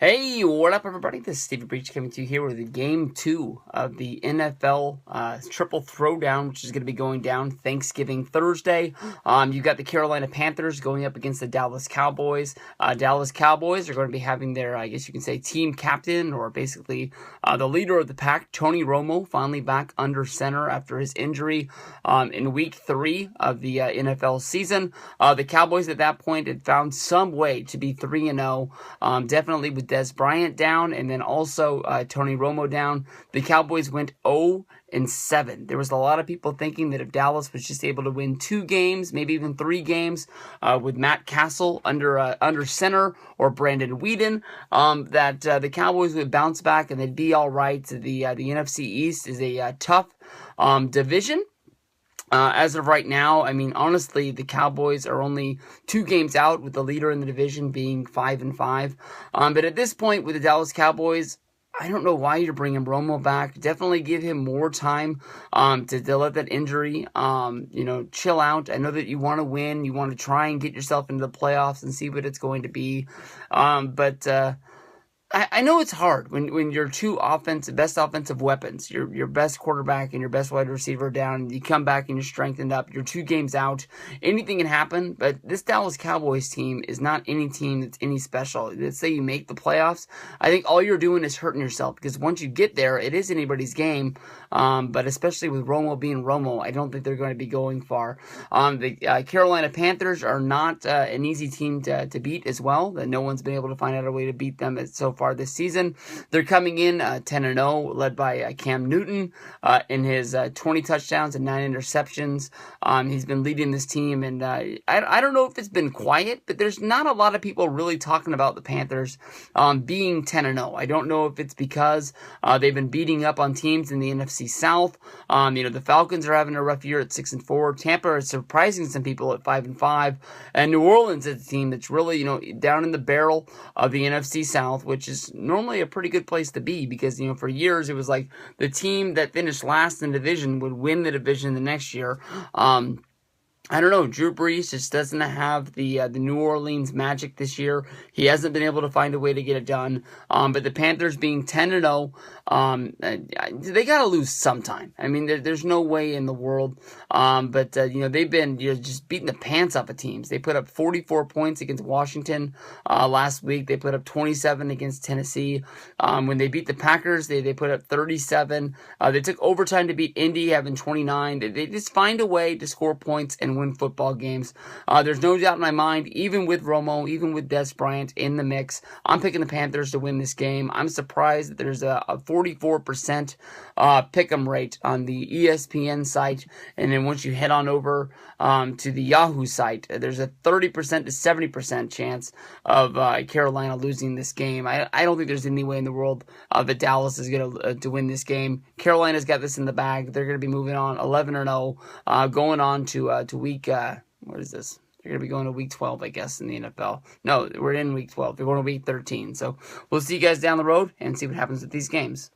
Hey, what up, everybody? This is Stevie Breach coming to you here with Game 2 of the NFL Triple Throwdown, which is going to be going down Thanksgiving Thursday. You got the Carolina Panthers going up against the Dallas Cowboys. Dallas Cowboys are going to be having their, I guess you can say, team captain, or basically the leader of the pack, Tony Romo, finally back under center after his injury in Week 3 of the NFL season. The Cowboys at that point had found some way to be 3-0, definitely with Des Bryant down, and then also Tony Romo down. The Cowboys went 0-7. There was a lot of people thinking that if Dallas was just able to win 2 games, maybe even 3 games, with Matt Castle under center or Brandon Weeden, that the Cowboys would bounce back and they'd be all right. The NFC East is a tough division. As of right now, I mean, honestly, the Cowboys are only 2 games out, with the leader in the division being 5-5. But at this point, with the Dallas Cowboys, I don't know why you're bringing Romo back. Definitely give him more time to let that injury, chill out. I know that you want to win. You want to try and get yourself into the playoffs and see what it's going to be. But I know it's hard when your two best offensive weapons, your best quarterback and your best wide receiver down, you come back and you're strengthened up, you're 2 games out, anything can happen. But this Dallas Cowboys team is not any team that's any special. Let's say you make the playoffs, I think all you're doing is hurting yourself, because once you get there, it is anybody's game. But especially with Romo being Romo, I don't think they're going to be going far. The Carolina Panthers are not an easy team to beat as well. That no one's been able to find out a way to beat them so far this season. They're coming in 10-0, led by Cam Newton in his 20 touchdowns and 9 interceptions. He's been leading this team, and I don't know if it's been quiet, but there's not a lot of people really talking about the Panthers being 10-0. I don't know if it's because they've been beating up on teams in the NFC South. The Falcons are having a rough year at 6-4. Tampa is surprising some people at 5-5, and New Orleans is a team that's really down in the barrel of the NFC South, which is normally a pretty good place to be, because for years it was like the team that finished last in the division would win the division the next year. I don't know. Drew Brees just doesn't have the New Orleans magic this year. He hasn't been able to find a way to get it done. But the Panthers being 10-0, they got to lose sometime. I mean, there's no way in the world. But they've been just beating the pants off of teams. They put up 44 points against Washington last week. They put up 27 against Tennessee. When they beat the Packers, they put up 37. They took overtime to beat Indy, having 29. They just find a way to score points and win football games. There's no doubt in my mind, even with Romo, even with Des Bryant in the mix, I'm picking the Panthers to win this game. I'm surprised that there's a 44% pick'em rate on the ESPN site, and then once you head on over to the Yahoo site, there's a 30% to 70% chance of Carolina losing this game. I don't think there's any way in the world that Dallas is going to win this game. Carolina's got this in the bag. They're going to be moving on 11-0, going on to week, what is this? They're going to be going to week 12, I guess, in the NFL. No, we're in week 12. They're going to week 13. So we'll see you guys down the road and see what happens with these games.